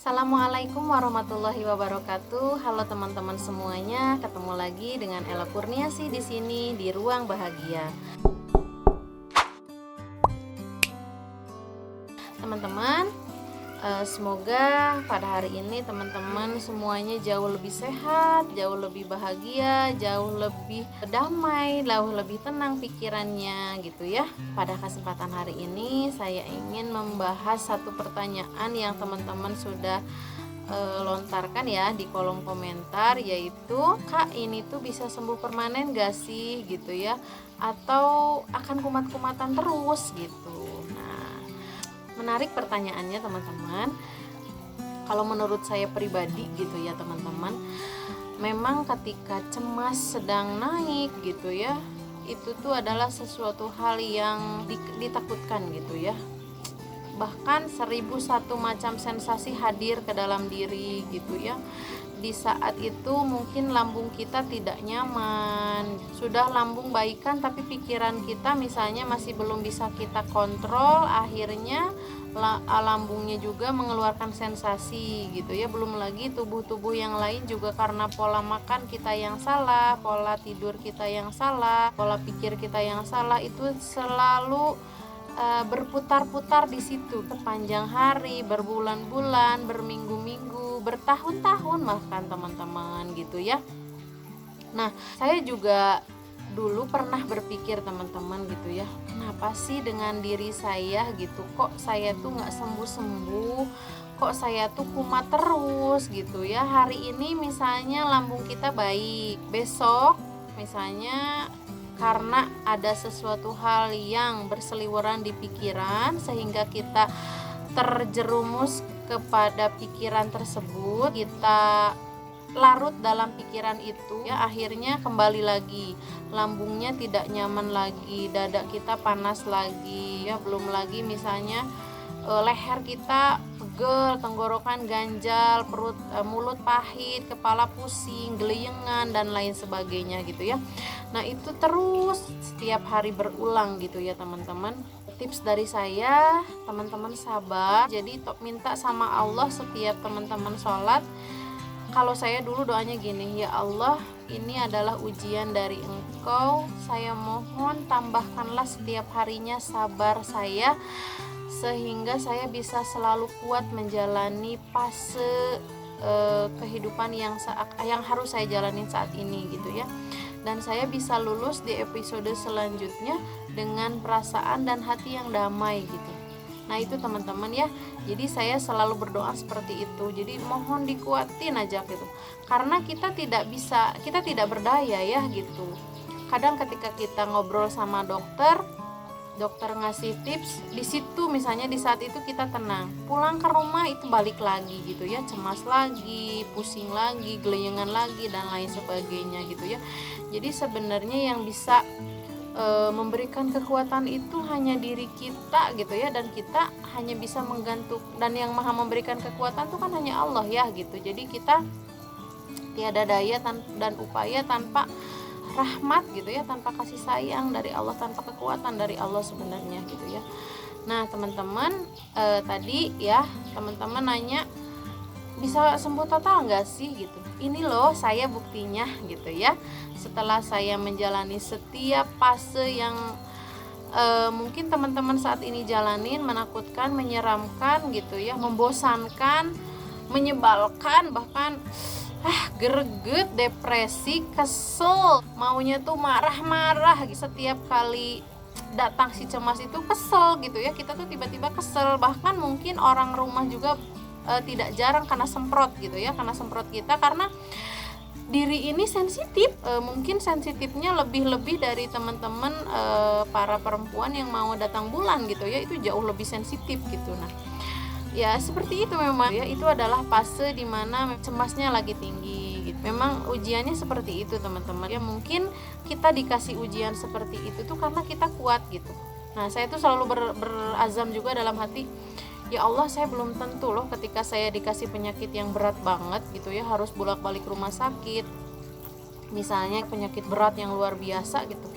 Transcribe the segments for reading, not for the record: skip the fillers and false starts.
Assalamualaikum warahmatullahi wabarakatuh. Halo teman-teman semuanya, ketemu lagi dengan Ella Kurniasi di sini di Ruang Bahagia. Teman-teman, semoga pada hari ini teman-teman semuanya jauh lebih sehat, jauh lebih bahagia, jauh lebih damai, jauh lebih tenang pikirannya gitu ya. Pada kesempatan hari ini saya ingin membahas satu pertanyaan yang teman-teman sudah lontarkan ya di kolom komentar, yaitu Kak, ini tuh bisa sembuh permanen gak sih gitu ya, atau akan kumat-kumatan terus gitu. Nah, menarik pertanyaannya teman-teman. Kalau menurut saya pribadi gitu ya teman-teman, memang ketika cemas sedang naik gitu ya, itu tuh adalah sesuatu hal yang ditakutkan gitu ya. Bahkan 1001 macam sensasi hadir ke dalam diri gitu ya. Di saat itu mungkin lambung kita tidak nyaman, sudah lambung baikan tapi pikiran kita misalnya masih belum bisa kita kontrol, akhirnya lambungnya juga mengeluarkan sensasi gitu ya. Belum lagi tubuh-tubuh yang lain juga karena pola makan kita yang salah, pola tidur kita yang salah, pola pikir kita yang salah, itu selalu berputar-putar di situ sepanjang hari, berbulan-bulan, berminggu-minggu, bertahun-tahun bahkan teman-teman gitu ya. Nah, saya juga dulu pernah berpikir teman-teman gitu ya, kenapa sih dengan diri saya gitu, kok saya tuh nggak sembuh-sembuh, kok saya tuh kumat terus gitu ya. Hari ini misalnya lambung kita baik, besok misalnya karena ada sesuatu hal yang berseliweran di pikiran sehingga kita terjerumus kepada pikiran tersebut, kita larut dalam pikiran itu ya, akhirnya kembali lagi lambungnya tidak nyaman lagi, dada kita panas lagi ya, belum lagi misalnya leher kita pegel, tenggorokan ganjal, perut mulut pahit, kepala pusing, geliyengan dan lain sebagainya gitu ya. Nah, itu terus setiap hari berulang gitu ya teman-teman. Tips dari saya, teman-teman sabar. Jadi minta sama Allah setiap teman-teman sholat. Kalau saya dulu doanya gini, ya Allah, ini adalah ujian dari Engkau, saya mohon tambahkanlah setiap harinya sabar saya, sehingga saya bisa selalu kuat menjalani fase kehidupan yang harus saya jalani saat ini gitu ya. Dan saya bisa lulus di episode selanjutnya dengan perasaan dan hati yang damai gitu. Nah, itu teman-teman ya. Jadi saya selalu berdoa seperti itu. Jadi mohon dikuatin aja gitu. Karena kita tidak berdaya ya gitu. Kadang ketika kita ngobrol sama dokter ngasih tips, di situ misalnya di saat itu kita tenang, pulang ke rumah itu balik lagi gitu ya, cemas lagi, pusing lagi, geliyengan lagi dan lain sebagainya gitu ya. Jadi sebenarnya yang bisa memberikan kekuatan itu hanya diri kita gitu ya, dan kita hanya bisa menggantung, dan yang maha memberikan kekuatan itu kan hanya Allah ya gitu. Jadi kita tiada daya dan upaya tanpa rahmat gitu ya, tanpa kasih sayang dari Allah, tanpa kekuatan dari Allah sebenarnya gitu ya. Nah teman-teman, tadi ya teman-teman nanya bisa sembuh total nggak sih gitu. Ini loh saya buktinya gitu ya. Setelah saya menjalani setiap fase yang mungkin teman-teman saat ini jalanin, menakutkan, menyeramkan gitu ya, membosankan, menyebalkan, bahkan greget, depresi, kesel, maunya tuh marah-marah setiap kali datang si cemas itu, kesel gitu ya. Kita tuh tiba-tiba kesel, bahkan mungkin orang rumah juga tidak jarang kena semprot gitu ya, kena semprot kita karena diri ini sensitif, mungkin sensitifnya lebih dari teman-teman para perempuan yang mau datang bulan gitu ya, itu jauh lebih sensitif gitu. Nah ya seperti itu memang ya, itu adalah fase dimana cemasnya lagi tinggi gitu. Memang ujiannya seperti itu teman-teman ya. Mungkin kita dikasih ujian seperti itu tuh karena kita kuat gitu. Nah saya tuh selalu berazam juga dalam hati, ya Allah, saya belum tentu loh ketika saya dikasih penyakit yang berat banget gitu ya, harus bolak-balik rumah sakit, misalnya penyakit berat yang luar biasa gitu,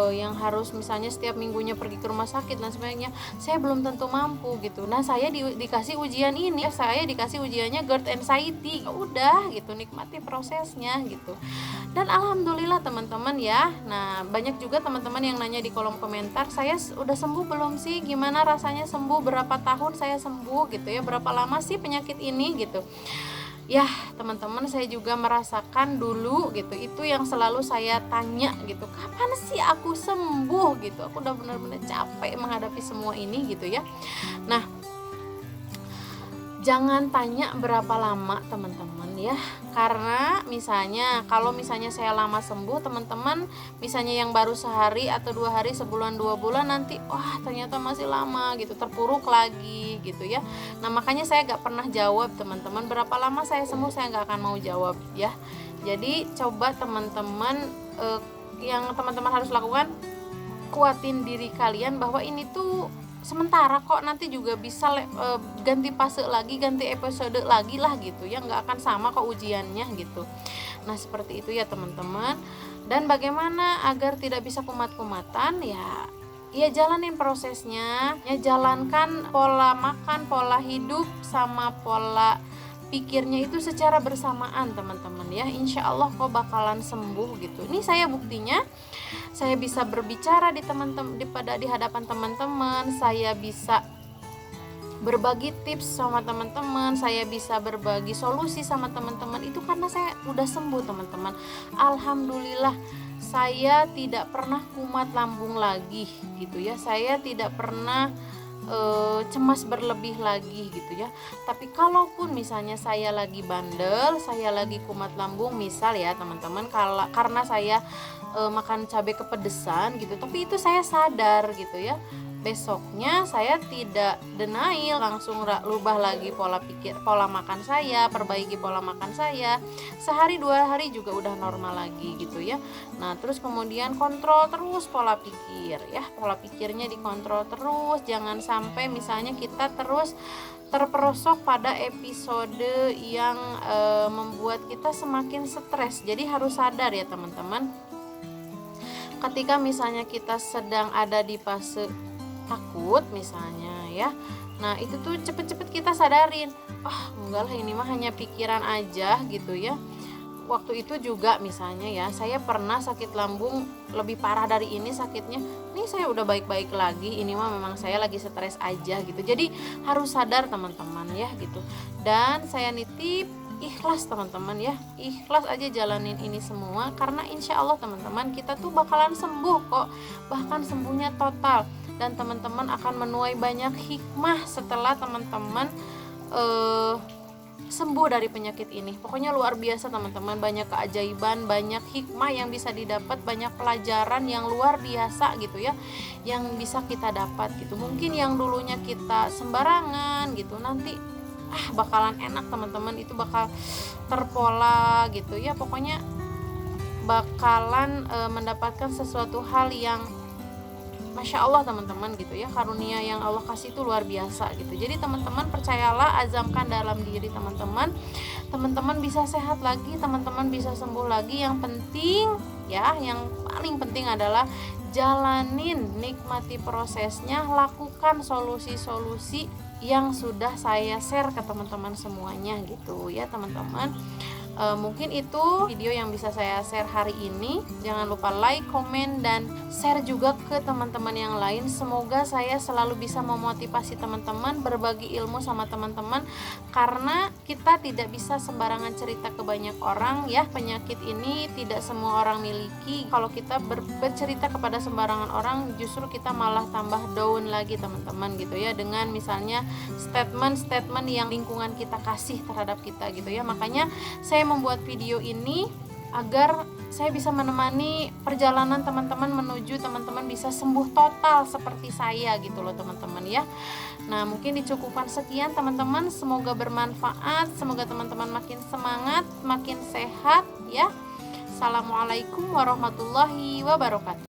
yang harus misalnya setiap minggunya pergi ke rumah sakit dan sebagainya, saya belum tentu mampu gitu. Nah, saya dikasih ujian ini, saya dikasih ujiannya GERD anxiety. Ya udah gitu, nikmati prosesnya gitu. Dan alhamdulillah teman-teman ya. Nah, banyak juga teman-teman yang nanya di kolom komentar, saya udah sembuh belum sih? Gimana rasanya sembuh? Berapa tahun saya sembuh gitu ya? Berapa lama sih penyakit ini gitu? Ya teman-teman, saya juga merasakan dulu gitu, itu yang selalu saya tanya gitu, kapan sih aku sembuh gitu. Aku udah benar-benar capek menghadapi semua ini gitu ya. Nah, jangan tanya berapa lama teman-teman ya, karena misalnya kalau misalnya saya lama sembuh, teman-teman misalnya yang baru sehari atau 2 hari, sebulan 2 bulan, nanti wah ternyata masih lama gitu, terpuruk lagi gitu ya. Nah, makanya saya gak pernah jawab teman-teman berapa lama saya sembuh, saya gak akan mau jawab ya. Jadi coba teman-teman, yang teman-teman harus lakukan, kuatin diri kalian bahwa ini tuh sementara kok, nanti juga bisa ganti fase lagi, ganti episode lagi lah gitu ya, nggak akan sama kok ujiannya gitu. Nah, seperti itu ya teman-teman. Dan bagaimana agar tidak bisa kumat-kumatan ya jalanin prosesnya, ya jalankan pola makan, pola hidup sama pola pikirnya itu secara bersamaan teman-teman ya. Insya Allah kok bakalan sembuh gitu. Ini saya buktinya, saya bisa berbicara di hadapan teman-teman, saya bisa berbagi tips sama teman-teman, saya bisa berbagi solusi sama teman-teman, itu karena saya udah sembuh teman-teman. Alhamdulillah, saya tidak pernah kumat lambung lagi gitu ya, saya tidak pernah cemas berlebih lagi gitu ya. Tapi kalaupun misalnya saya lagi bandel, saya lagi kumat lambung misal ya teman-teman, karena saya makan cabai kepedesan gitu, tapi itu saya sadar gitu ya, besoknya saya tidak denial, langsung rubah lagi pola makan saya, perbaiki pola makan saya, sehari 2 hari juga udah normal lagi gitu ya. Nah, terus kemudian kontrol terus pola pikir ya, pola pikirnya dikontrol terus, jangan sampai misalnya kita terus terperosok pada episode yang membuat kita semakin stres. Jadi harus sadar ya teman-teman, ketika misalnya kita sedang ada di fase takut misalnya ya, nah itu tuh cepet-cepet kita sadarin, enggak lah, ini mah hanya pikiran aja gitu ya. Waktu itu juga misalnya ya, saya pernah sakit lambung lebih parah dari ini sakitnya, ini saya udah baik-baik lagi, ini mah memang saya lagi stres aja gitu. Jadi harus sadar teman-teman ya gitu. Dan saya nitip ikhlas teman-teman ya, ikhlas aja jalanin ini semua, karena insya Allah teman-teman, kita tuh bakalan sembuh kok, bahkan sembuhnya total. Dan teman-teman akan menuai banyak hikmah setelah teman-teman sembuh dari penyakit ini. Pokoknya luar biasa teman-teman, banyak keajaiban, banyak hikmah yang bisa didapat, banyak pelajaran yang luar biasa gitu ya, yang bisa kita dapat gitu. Mungkin yang dulunya kita sembarangan gitu, nanti bakalan enak teman-teman, itu bakal terpola gitu ya. Pokoknya bakalan mendapatkan sesuatu hal yang Masya Allah teman-teman gitu ya, karunia yang Allah kasih itu luar biasa gitu. Jadi teman-teman percayalah, azamkan dalam diri teman-teman, teman-teman bisa sehat lagi, teman-teman bisa sembuh lagi. Yang penting ya, yang paling penting adalah jalanin, nikmati prosesnya, lakukan solusi-solusi yang sudah saya share ke teman-teman semuanya gitu ya teman-teman. Mungkin itu video yang bisa saya share hari ini. Jangan lupa like, komen, dan share juga ke teman-teman yang lain. Semoga saya selalu bisa memotivasi teman-teman, berbagi ilmu sama teman-teman, karena kita tidak bisa sembarangan cerita ke banyak orang ya. Penyakit ini tidak semua orang miliki. Kalau kita bercerita kepada sembarangan orang, justru kita malah tambah down lagi teman-teman gitu ya, dengan misalnya statement-statement yang lingkungan kita kasih terhadap kita gitu ya. Makanya saya membuat video ini agar saya bisa menemani perjalanan teman-teman menuju teman-teman bisa sembuh total seperti saya gitu loh teman-teman ya. Nah, mungkin dicukupkan sekian teman-teman, semoga bermanfaat, semoga teman-teman makin semangat, makin sehat ya. Assalamualaikum warahmatullahi wabarakatuh.